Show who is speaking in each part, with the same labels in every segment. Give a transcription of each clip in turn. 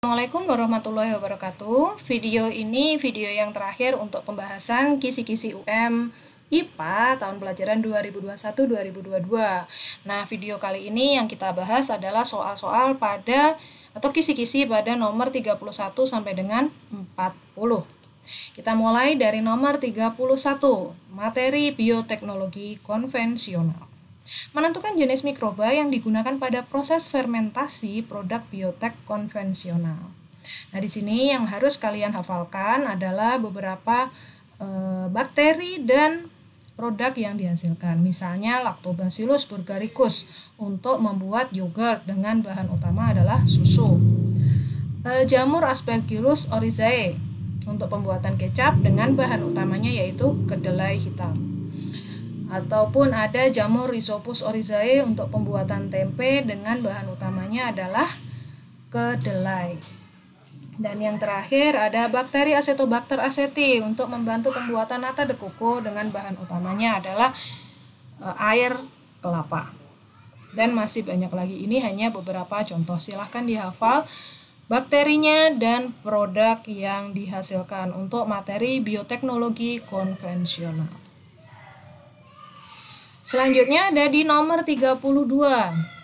Speaker 1: Assalamualaikum warahmatullahi wabarakatuh. Video ini video yang terakhir untuk pembahasan kisi-kisi UM IPA tahun pelajaran 2021-2022. Nah, video kali ini yang kita bahas adalah soal-soal pada atau kisi-kisi pada nomor 31 sampai dengan 40. Kita mulai dari nomor 31, materi bioteknologi konvensional. Menentukan jenis mikroba yang digunakan pada proses fermentasi produk biotek konvensional. Nah, di sini yang harus kalian hafalkan adalah beberapa bakteri dan produk yang dihasilkan. Misalnya Lactobacillus bulgaricus untuk membuat yogurt dengan bahan utama adalah susu. Jamur Aspergillus oryzae untuk pembuatan kecap dengan bahan utamanya yaitu kedelai hitam. Ataupun ada jamur Rhizopus oryzae untuk pembuatan tempe dengan bahan utamanya adalah kedelai. Dan yang terakhir ada bakteri Acetobacter aceti untuk membantu pembuatan nata de coco dengan bahan utamanya adalah air kelapa. Dan masih banyak lagi, ini hanya beberapa contoh. Silahkan dihafal bakterinya dan produk yang dihasilkan untuk materi bioteknologi konvensional. Selanjutnya ada di nomor 32,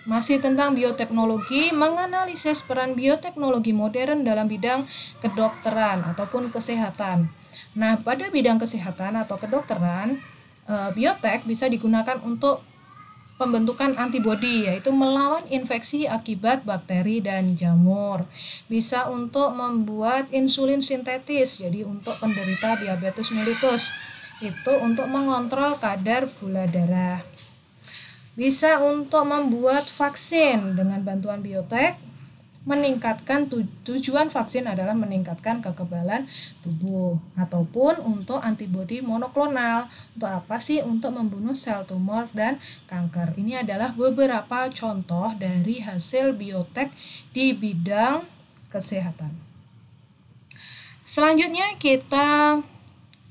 Speaker 1: masih tentang bioteknologi, menganalisis peran bioteknologi modern dalam bidang kedokteran ataupun kesehatan. Nah, pada bidang kesehatan atau kedokteran, biotek bisa digunakan untuk pembentukan antibodi, yaitu melawan infeksi akibat bakteri dan jamur. Bisa untuk membuat insulin sintetis, jadi untuk penderita diabetes mellitus. Itu untuk mengontrol kadar gula darah. Bisa untuk membuat vaksin dengan bantuan biotek, meningkatkan tujuan vaksin adalah meningkatkan kekebalan tubuh, ataupun untuk antibodi monoklonal. Untuk apa sih? Untuk membunuh sel tumor dan kanker. Ini adalah beberapa contoh dari hasil biotek di bidang kesehatan. Selanjutnya kita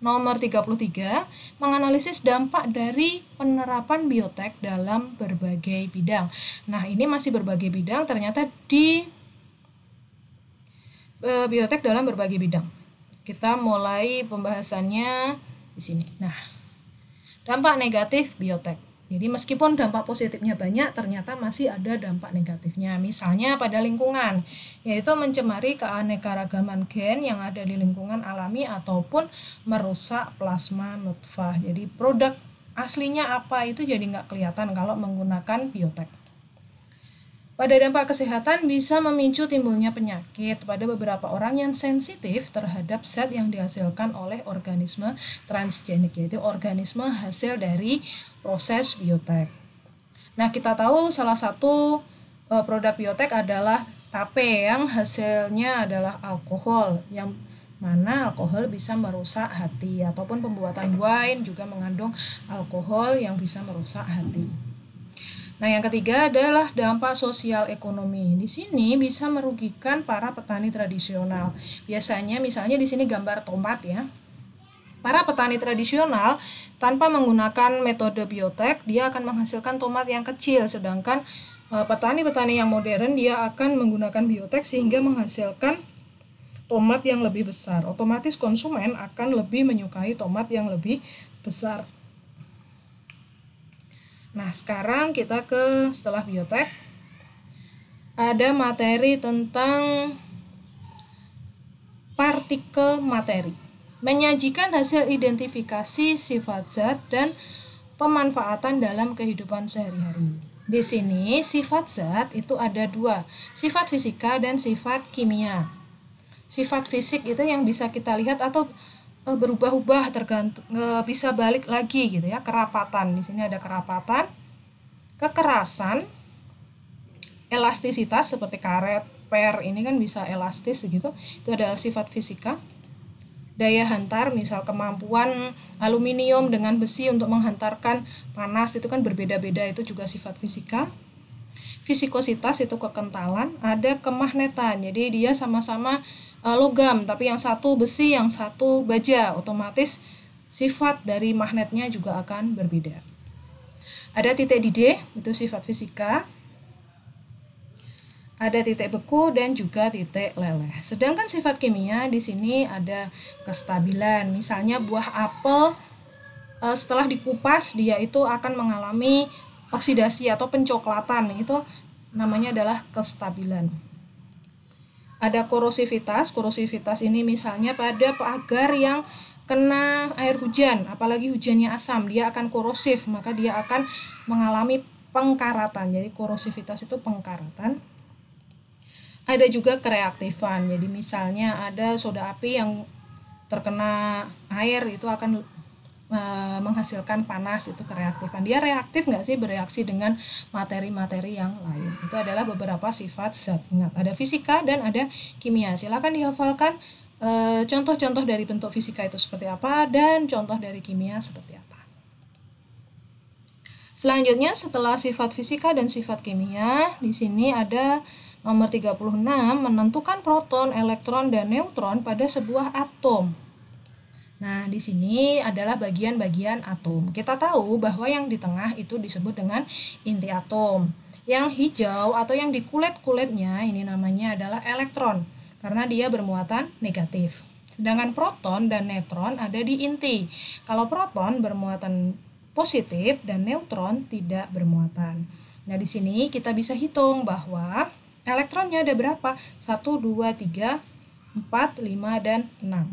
Speaker 1: nomor 33, menganalisis dampak dari penerapan biotek dalam berbagai bidang. Nah, ini masih berbagai bidang, ternyata di biotek dalam berbagai bidang. Kita mulai pembahasannya di sini. Nah, dampak negatif biotek. Jadi meskipun dampak positifnya banyak, ternyata masih ada dampak negatifnya. Misalnya pada lingkungan, yaitu mencemari keanekaragaman gen yang ada di lingkungan alami ataupun merusak plasma nutfah. Jadi produk aslinya apa itu jadi nggak kelihatan kalau menggunakan biotek. Pada dampak kesehatan bisa memicu timbulnya penyakit pada beberapa orang yang sensitif terhadap zat yang dihasilkan oleh organisme transgenik, yaitu organisme hasil dari proses biotek. Nah, kita tahu salah satu produk biotek adalah tape yang hasilnya adalah alkohol, yang mana alkohol bisa merusak hati, ataupun pembuatan wine juga mengandung alkohol yang bisa merusak hati. Nah, yang ketiga adalah dampak sosial ekonomi. Di sini bisa merugikan para petani tradisional. Biasanya misalnya di sini gambar tomat ya. Para petani tradisional tanpa menggunakan metode biotek, dia akan menghasilkan tomat yang kecil, sedangkan petani-petani yang modern dia akan menggunakan biotek sehingga menghasilkan tomat yang lebih besar. Otomatis konsumen akan lebih menyukai tomat yang lebih besar. Nah, sekarang kita ke setelah biotek, ada materi tentang partikel materi. Menyajikan hasil identifikasi sifat zat dan pemanfaatan dalam kehidupan sehari-hari. Di sini sifat zat itu ada dua, sifat fisika dan sifat kimia. Sifat fisik itu yang bisa kita lihat atau berubah-ubah, tergantung, bisa balik lagi gitu ya. Kerapatan, di sini ada kerapatan, kekerasan, elastisitas seperti karet, per ini kan bisa elastis gitu, itu adalah sifat fisika. Daya hantar, misal kemampuan aluminium dengan besi untuk menghantarkan panas itu kan berbeda-beda, itu juga sifat fisika. Fisikositas itu kekentalan, ada kemagnetan, jadi dia sama-sama logam, tapi yang satu besi, yang satu baja, otomatis sifat dari magnetnya juga akan berbeda. Ada titik didih, itu sifat fisika. ada titik beku dan juga titik leleh. Sedangkan sifat kimia di sini ada kestabilan. Misalnya buah apel setelah dikupas dia itu akan mengalami oksidasi atau pencoklatan. Itu namanya adalah kestabilan. Ada korosivitas. Korosivitas ini misalnya pada pagar yang kena air hujan, apalagi hujannya asam, dia akan korosif, maka dia akan mengalami pengkaratan. Jadi korosivitas itu pengkaratan. Ada juga kereaktifan. Jadi misalnya ada soda api yang terkena air itu akan menghasilkan panas, itu kereaktifan. Dia reaktif nggak sih, bereaksi dengan materi-materi yang lain. Itu adalah beberapa sifat zat. Ingat, ada fisika dan ada kimia. Silakan dihafalkan contoh-contoh dari bentuk fisika itu seperti apa dan contoh dari kimia seperti apa. Selanjutnya setelah sifat fisika dan sifat kimia, di sini ada nomor 36, menentukan proton, elektron, dan neutron pada sebuah atom. Nah, di sini adalah bagian-bagian atom. Kita tahu bahwa yang di tengah itu disebut dengan inti atom. Yang hijau atau yang di kulit-kulitnya ini namanya adalah elektron, karena dia bermuatan negatif. Sedangkan proton dan neutron ada di inti. Kalau proton bermuatan positif dan neutron tidak bermuatan. Nah, di sini kita bisa hitung bahwa elektronnya ada berapa? 1, 2, 3, 4, 5, dan 6.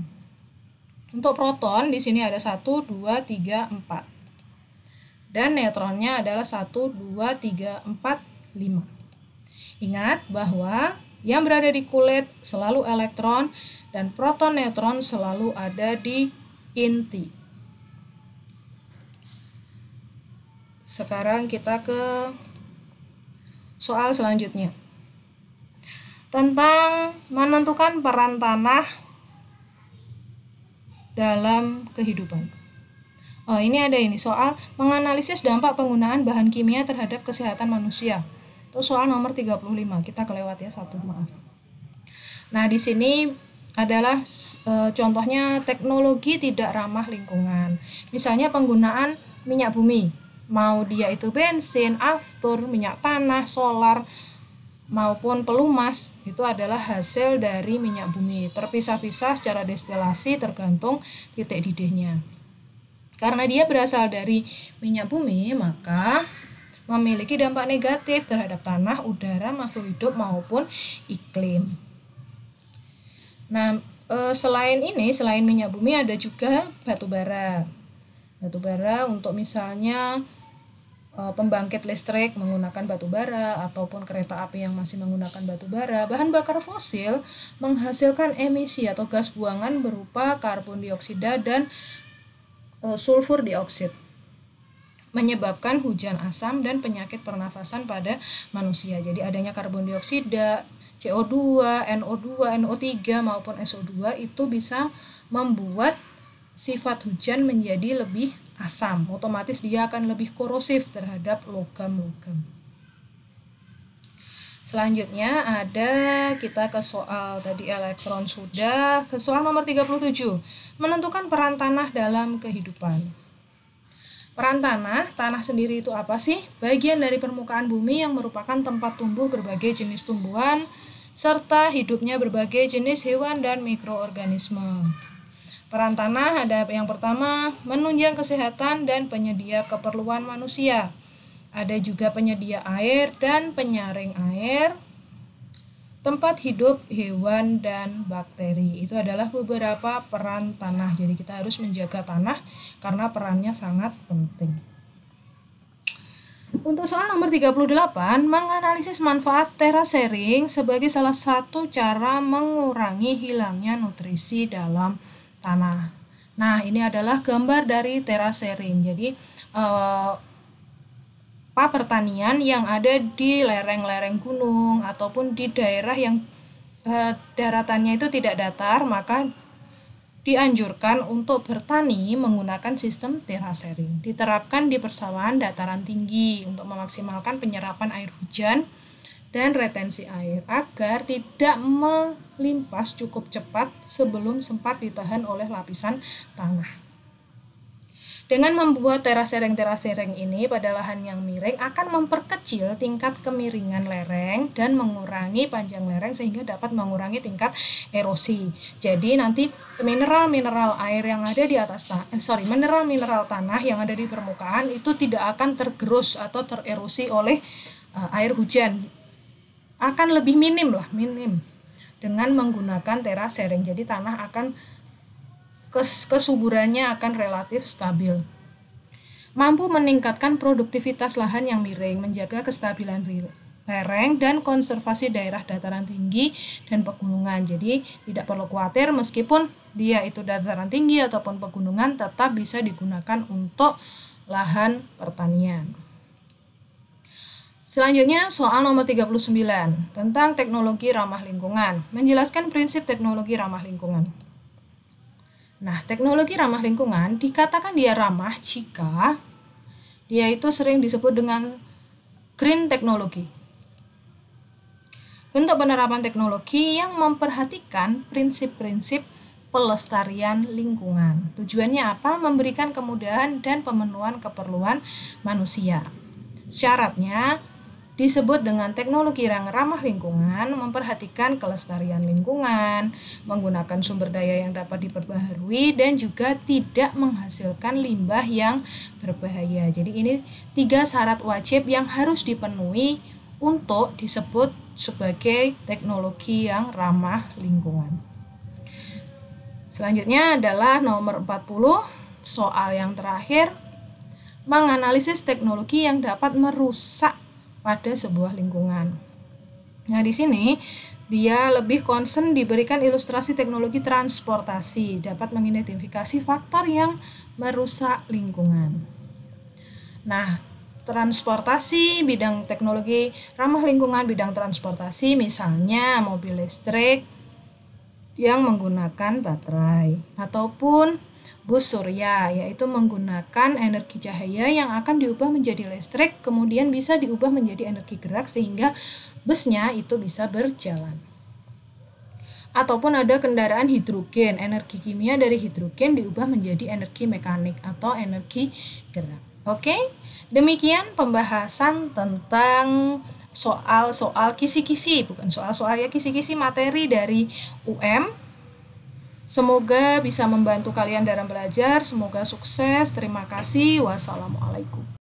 Speaker 1: Untuk proton di sini ada 1, 2, 3, 4. Dan neutronnya adalah 1, 2, 3, 4, 5. Ingat bahwa yang berada di kulit selalu elektron dan proton neutron selalu ada di inti. Sekarang kita ke soal selanjutnya. Tentang menentukan peran tanah dalam kehidupan. Oh, ini ada ini soal menganalisis dampak penggunaan bahan kimia terhadap kesehatan manusia. Itu soal nomor 35. Kita kelewat ya satu, maaf. Nah, di sini adalah contohnya teknologi tidak ramah lingkungan. Misalnya penggunaan minyak bumi, mau dia itu bensin, aftur, minyak tanah, solar, maupun pelumas, itu adalah hasil dari minyak bumi, terpisah-pisah secara destilasi tergantung titik didihnya. Karena dia berasal dari minyak bumi, maka memiliki dampak negatif terhadap tanah, udara, makhluk hidup maupun iklim. Nah, selain minyak bumi ada juga batu bara. Batu bara untuk misalnya pembangkit listrik menggunakan batu bara ataupun kereta api yang masih menggunakan batu bara. Bahan bakar fosil menghasilkan emisi atau gas buangan berupa karbon dioksida dan sulfur dioksid, menyebabkan hujan asam dan penyakit pernafasan pada manusia. Jadi adanya karbon dioksida, CO2, NO2, NO3 maupun SO2 itu bisa membuat sifat hujan menjadi lebih asam, otomatis dia akan lebih korosif terhadap logam-logam. Selanjutnya ada kita ke soal tadi elektron sudah, ke soal nomor 37, menentukan peran tanah dalam kehidupan. Peran tanah sendiri itu apa sih? Bagian dari permukaan bumi yang merupakan tempat tumbuh berbagai jenis tumbuhan serta hidupnya berbagai jenis hewan dan mikroorganisme. Peran tanah ada yang pertama, menunjang kesehatan dan penyedia keperluan manusia. Ada juga penyedia air dan penyaring air, tempat hidup hewan dan bakteri. Itu adalah beberapa peran tanah. Jadi kita harus menjaga tanah karena perannya sangat penting. Untuk soal nomor 38, menganalisis manfaat terasering sebagai salah satu cara mengurangi hilangnya nutrisi dalam tanah. Nah, ini adalah gambar dari terasering. Jadi pertanian yang ada di lereng-lereng gunung ataupun di daerah yang daratannya itu tidak datar, maka dianjurkan untuk bertani menggunakan sistem terasering. Diterapkan di persawahan dataran tinggi untuk memaksimalkan penyerapan air hujan dan retensi air agar tidak melimpas cukup cepat sebelum sempat ditahan oleh lapisan tanah. Dengan membuat terasering ini pada lahan yang miring akan memperkecil tingkat kemiringan lereng dan mengurangi panjang lereng sehingga dapat mengurangi tingkat erosi. Jadi nanti mineral-mineral air yang ada di atas mineral-mineral tanah yang ada di permukaan itu tidak akan tergerus atau tererosi oleh air hujan. Akan lebih minim dengan menggunakan terasering. Jadi tanah akan kesuburannya akan relatif stabil. Mampu meningkatkan produktivitas lahan yang miring, menjaga kestabilan lereng, dan konservasi daerah dataran tinggi dan pegunungan. Jadi tidak perlu khawatir meskipun dia itu dataran tinggi ataupun pegunungan tetap bisa digunakan untuk lahan pertanian. Selanjutnya soal nomor 39 tentang teknologi ramah lingkungan. Menjelaskan prinsip teknologi ramah lingkungan. Nah, teknologi ramah lingkungan dikatakan dia ramah jika dia itu sering disebut dengan green teknologi. Bentuk penerapan teknologi yang memperhatikan prinsip-prinsip pelestarian lingkungan. Tujuannya apa? Memberikan kemudahan dan pemenuhan keperluan manusia. Syaratnya disebut dengan teknologi yang ramah lingkungan, memperhatikan kelestarian lingkungan, menggunakan sumber daya yang dapat diperbaharui, dan juga tidak menghasilkan limbah yang berbahaya. Jadi ini 3 syarat wajib yang harus dipenuhi untuk disebut sebagai teknologi yang ramah lingkungan. Selanjutnya adalah nomor 40, soal yang terakhir, menganalisis teknologi yang dapat merusak pada sebuah lingkungan. Nah, di sini dia lebih concern diberikan ilustrasi teknologi transportasi, dapat mengidentifikasi faktor yang merusak lingkungan. Nah, transportasi, bidang teknologi ramah lingkungan, bidang transportasi, misalnya mobil listrik yang menggunakan baterai, ataupun bus surya, yaitu menggunakan energi cahaya yang akan diubah menjadi listrik, kemudian bisa diubah menjadi energi gerak sehingga busnya itu bisa berjalan. Ataupun ada kendaraan hidrogen, energi kimia dari hidrogen diubah menjadi energi mekanik atau energi gerak. Oke, demikian pembahasan tentang soal-soal kisi-kisi, bukan soal-soal ya, kisi-kisi materi dari UM. Semoga bisa membantu kalian dalam belajar. Semoga sukses. Terima kasih. Wassalamualaikum.